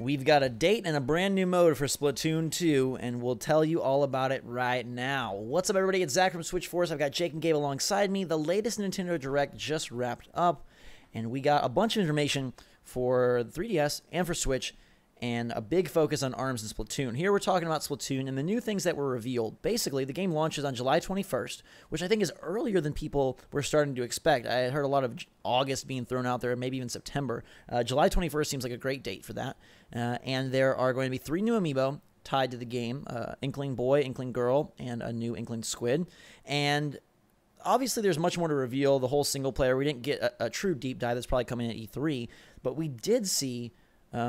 We've got a date and a brand new mode for Splatoon 2, and we'll tell you all about it right now. What's up, everybody? It's Zach from Switch Force. I've got Jake and Gabe alongside me. The latest Nintendo Direct just wrapped up, and we got a bunch of information for the 3DS and for Switch, and a big focus on ARMS and Splatoon. Here we're talking about Splatoon and the new things that were revealed. Basically, the game launches on July 21st, which I think is earlier than people were starting to expect. I had heard a lot of August being thrown out there, maybe even September. July 21st seems like a great date for that. And there are going to be 3 new Amiibo tied to the game, Inkling Boy, Inkling Girl, and a new Inkling Squid. And obviously there's much more to reveal, the whole single player. We didn't get a true deep dive that's probably coming at E3, but we did see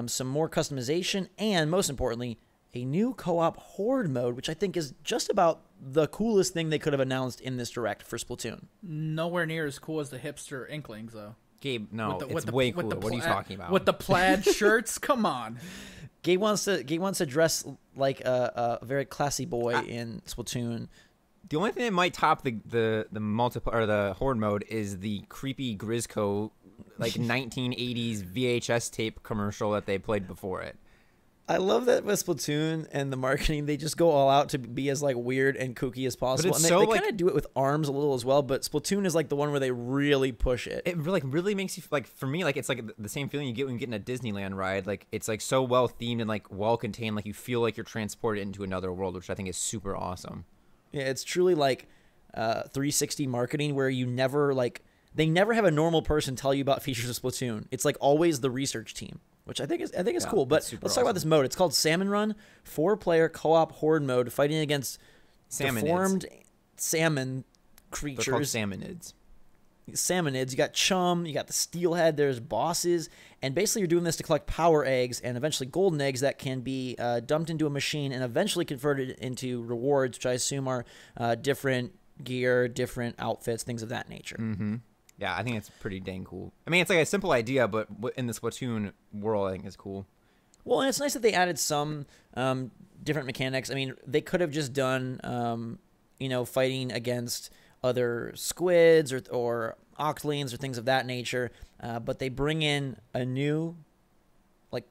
some more customization, and most importantly, a new co-op horde mode, which I think is just about the coolest thing they could have announced in this Direct for Splatoon. Nowhere near as cool as the hipster Inklings, though. Gabe, no, it's way cooler. What are you talking about? With the plaid shirts? Come on. Gabe wants to dress like a very classy boy in Splatoon. The only thing that might top the multiplayer or the horde mode is the creepy Grizzco, like 1980s VHS tape commercial that they played before it. I love that with Splatoon and the marketing, they just go all out to be as like weird and kooky as possible. But and they kind of do it with ARMS a little as well, but Splatoon is like the one where they really push it. It really makes you, like, for me, like, it's like the same feeling you get when you get in a Disneyland ride. Like, it's like so well themed and like well contained, like you feel like you're transported into another world, which I think is super awesome. Yeah, it's truly like 360 marketing where you never they never have a normal person tell you about features of Splatoon. It's like always the research team, which I think is cool. But let's talk about this mode. It's called Salmon Run, 4-player co-op horde mode, fighting against deformed salmon creatures. They're called salmonids. Salmonids. You got Chum, you got the Steelhead, there's bosses, and basically you're doing this to collect power eggs and eventually golden eggs that can be dumped into a machine and eventually converted into rewards, which I assume are different gear, different outfits, things of that nature. Mm-hmm. Yeah, I think it's pretty dang cool. I mean, it's like a simple idea, but in the Splatoon world, I think it's cool. Well, and it's nice that they added some different mechanics. I mean, they could have just done, fighting against other squids or octolings or things of that nature, but they bring in a new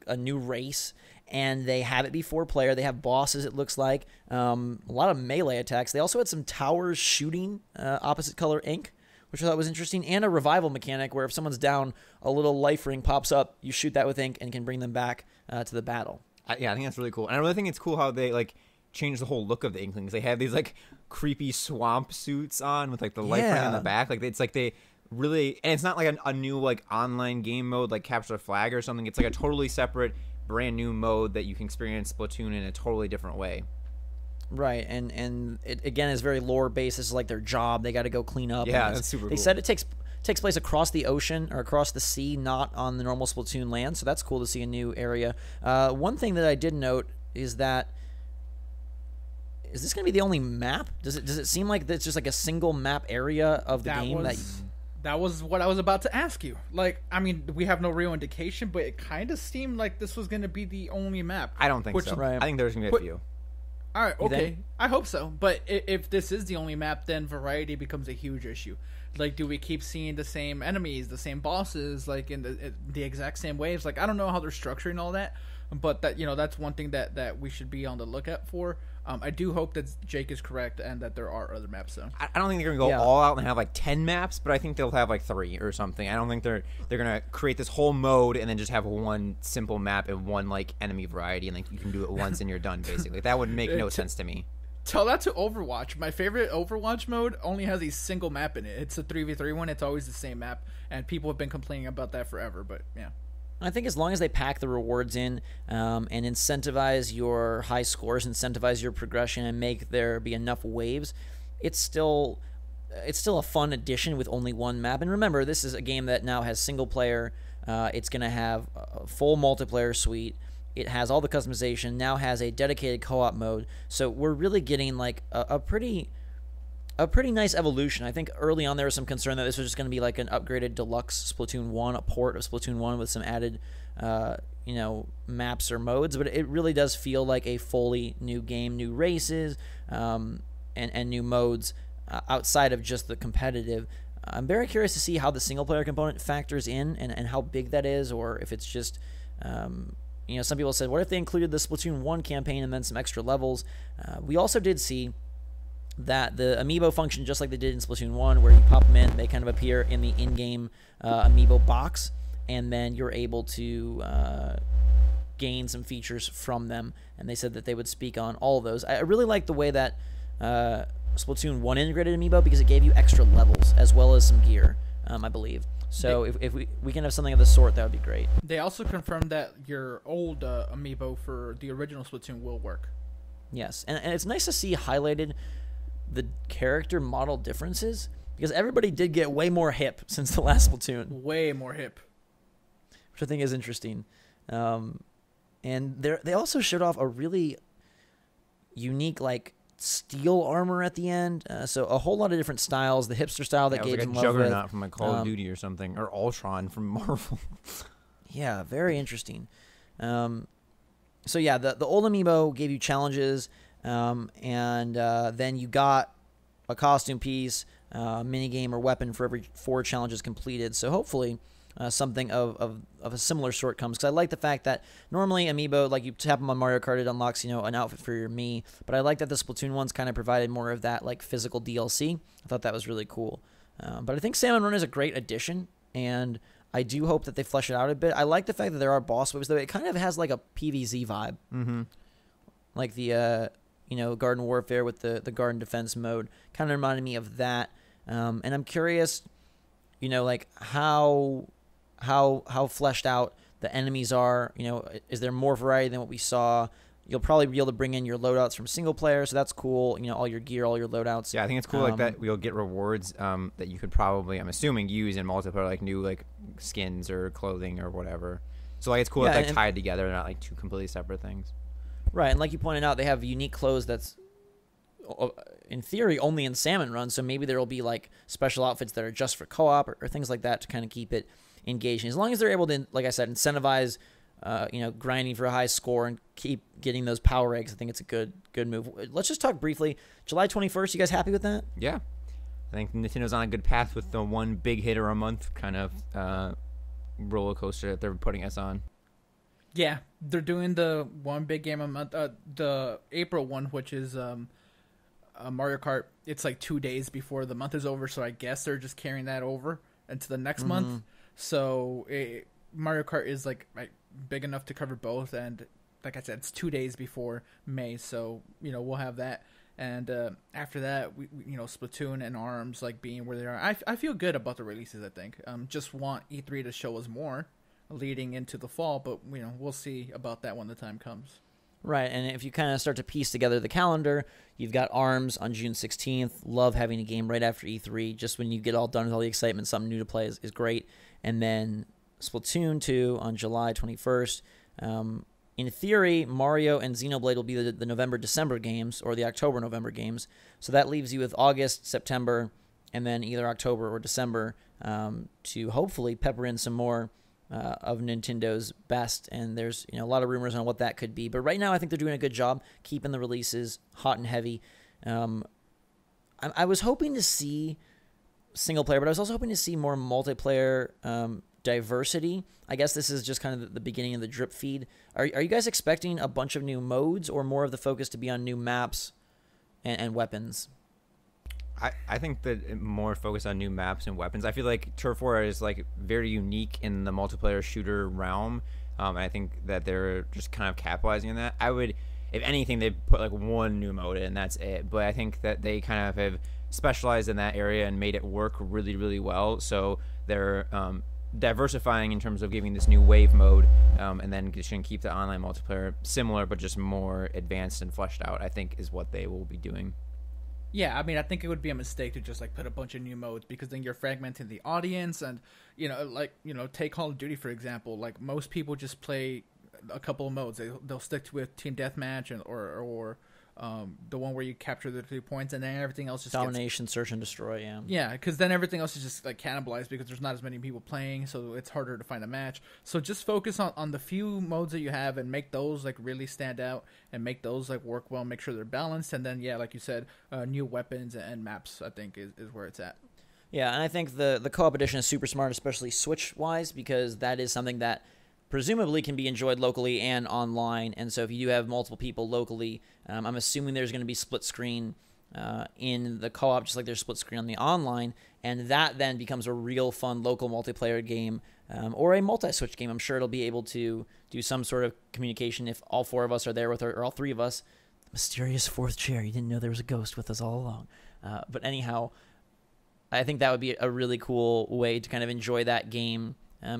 race, and they have it be 4-player. They have bosses, it looks like, a lot of melee attacks. They also had some towers shooting opposite color ink, which I thought was interesting, and a revival mechanic where if someone's down, a little life ring pops up, you shoot that with ink and can bring them back to the battle. Yeah, I think that's really cool. And I really think it's cool how they change the whole look of the Inklings. They have these creepy swamp suits on with the life ring on the back. It's like they really, and it's not like a new online game mode like Capture the Flag or something. It's like a totally separate, brand new mode that you can experience Splatoon in a totally different way. Right, and it again is very lore based. This is like their job. They got to go clean up. Yeah, that's super cool. They said it takes place across the ocean or across the sea, not on the normal Splatoon land. So that's cool to see a new area. One thing that I did note is that is this going to be the only map? Does it seem like it's just like a single map area of the game? That was what I was about to ask you. I mean, we have no real indication, but it kind of seemed like this was going to be the only map. I don't think so. Right. I think there's going to be a few. All right, okay. I hope so. But if this is the only map, then variety becomes a huge issue. Do we keep seeing the same enemies, the same bosses, in the exact same waves? I don't know how they're structuring all that, but that's one thing that we should be on the lookout for. I do hope that Jake is correct and that there are other maps, though. I don't think they're going to go all out and have 10 maps, but I think they'll have 3 or something. I don't think they're going to create this whole mode and then just have one simple map and one enemy variety, and you can do it once and you're done, basically. That would make no sense to me. Tell that to Overwatch. My favorite Overwatch mode only has a single map in it. It's a 3v3 one. It's always the same map, and people have been complaining about that forever, but yeah. I think as long as they pack the rewards in and incentivize your high scores, incentivize your progression, and make there be enough waves, it's still a fun addition with only one map. And remember, this is a game that now has single player. It's going to have a full multiplayer suite. It has all the customization. Now has a dedicated co-op mode. So we're really getting a pretty nice evolution. I think early on there was some concern that this was just going to be an upgraded deluxe Splatoon 1, a port of Splatoon 1 with some added, maps or modes. But it really does feel like a fully new game, new races, and new modes outside of just the competitive. I'm very curious to see how the single-player component factors in and how big that is, or if it's just some people said, what if they included the Splatoon 1 campaign and then some extra levels? We also did see that the Amiibo function, just like they did in Splatoon 1, where you pop them in, they kind of appear in the in-game Amiibo box, and then you're able to gain some features from them. And they said that they would speak on all of those. I really like the way that Splatoon 1 integrated Amiibo, because it gave you extra levels as well as some gear, I believe. So if we can have something of the sort, that would be great. They also confirmed that your old Amiibo for the original Splatoon will work. Yes, and it's nice to see highlighted the character model differences, because everybody did get way more hip since the last Splatoon. Way more hip. Which I think is interesting. And they also showed off a really unique, like, steel armor at the end. So a whole lot of different styles. The hipster style that Gabe's like in a love Juggernaut with. from like Call of Duty or something, or Ultron from Marvel. Yeah, very interesting. So yeah, the old Amiibo gave you challenges, and then you got a costume piece, mini game, or weapon for every 4 challenges completed. So hopefully something of a similar sort comes, because I like the fact that normally Amiibo, like you tap them on Mario Kart, it unlocks an outfit for your Mii, but I like that the Splatoon ones kind of provided more of that like physical DLC. I thought that was really cool. But I think Salmon Run is a great addition, and I do hope that they flesh it out a bit. I like the fact that there are boss waves, though. It kind of has like a PvZ vibe, like the Garden Warfare with the Garden Defense mode. Kind of reminded me of that. And I'm curious, like how fleshed out the enemies are. Is there more variety than what we saw? You'll probably be able to bring in your loadouts from single player, so that's cool. All your gear, all your loadouts. Yeah, I think it's cool like that. We'll get rewards that you could probably, I'm assuming, use in multiplayer, like new like skins or clothing or whatever. So like it's cool it's like tied together, not like two completely separate things. Right, and like you pointed out, they have unique clothes that's in theory only in Salmon Run. So maybe there will be like special outfits that are just for co-op or things like that to kind of keep it engaging. As long as they're able to, like I said, incentivize grinding for a high score and keep getting those power eggs, I think it's a good move. Let's just talk briefly. July 21st, you guys happy with that? Yeah. I think Nintendo's on a good path with the one big hitter a month kind of roller coaster that they're putting us on. Yeah, they're doing the one big game a month. The April one, which is Mario Kart, it's like 2 days before the month is over, so I guess they're just carrying that over into the next month. So Mario Kart is like big enough to cover both, and like I said, it's 2 days before May, so we'll have that. And after that, we Splatoon and ARMS like being where they are. I feel good about the releases. I think just want E3 to show us more leading into the fall, but we'll see about that when the time comes. Right, and if you kind of start to piece together the calendar, you've got ARMS on June 16th. Love having a game right after E3. Just when you get all done with all the excitement, something new to play is great. And then Splatoon 2 on July 21st. In theory, Mario and Xenoblade will be the November-December games, or the October-November games. So that leaves you with August, September, and then either October or December to hopefully pepper in some more of Nintendo's best. And there's a lot of rumors on what that could be. But right now, I think they're doing a good job keeping the releases hot and heavy. I was hoping to see single player, but I was also hoping to see more multiplayer diversity. I guess this is just kind of the beginning of the drip feed. Are you guys expecting a bunch of new modes, or more of the focus to be on new maps and weapons? I think that more focus on new maps and weapons. I feel like Turf War is like very unique in the multiplayer shooter realm. I think that they're just kind of capitalizing on that. I would, if anything, they'd put like one new mode in, and that's it. But I think that they kind of have specialized in that area and made it work really, really well. So they're diversifying in terms of giving this new wave mode, and then just gonna keep the online multiplayer similar but just more advanced and fleshed out, I think, is what they will be doing. Yeah, I mean, I think it would be a mistake to just like put a bunch of new modes, because then you're fragmenting the audience. And take Call of Duty for example. Like, most people just play a couple of modes. They'll stick with team deathmatch or the one where you capture the 3 points, and then everything else just domination, search and destroy. Yeah, because then everything else is just like cannibalized because there's not as many people playing, so it's harder to find a match. So just focus on the few modes that you have and make those like really stand out and make those like work well. Make sure they're balanced, and then like you said, new weapons and maps, I think is where it's at. Yeah, and I think the co-op edition is super smart, especially Switch wise, because that is something that presumably can be enjoyed locally and online. And so if you do have multiple people locally, I'm assuming there's going to be split screen in the co-op, just like there's split screen on the online, and that then becomes a real fun local multiplayer game, or a multi-switch game. I'm sure it'll be able to do some sort of communication if all 4 of us are there with her, or all 3 of us. The mysterious 4th chair. You didn't know there was a ghost with us all along. But anyhow, I think that would be a really cool way to kind of enjoy that game,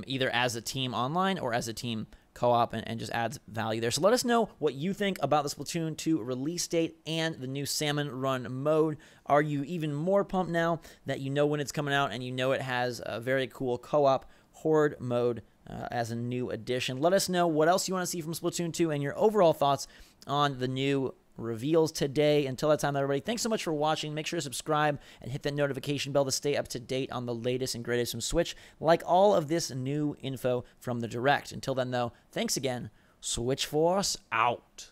either as a team online or as a team co-op, and just adds value there. So let us know what you think about the Splatoon 2 release date and the new Salmon Run mode. Are you even more pumped now that you know when it's coming out and you know it has a very cool co-op horde mode as a new addition? Let us know what else you want to see from Splatoon 2 and your overall thoughts on the new reveals today. Until that time, everybody, thanks so much for watching. Make sure to subscribe and hit that notification bell to stay up to date on the latest and greatest from Switch, like all of this new info from the Direct. Until then, though, thanks again. Switch Force out.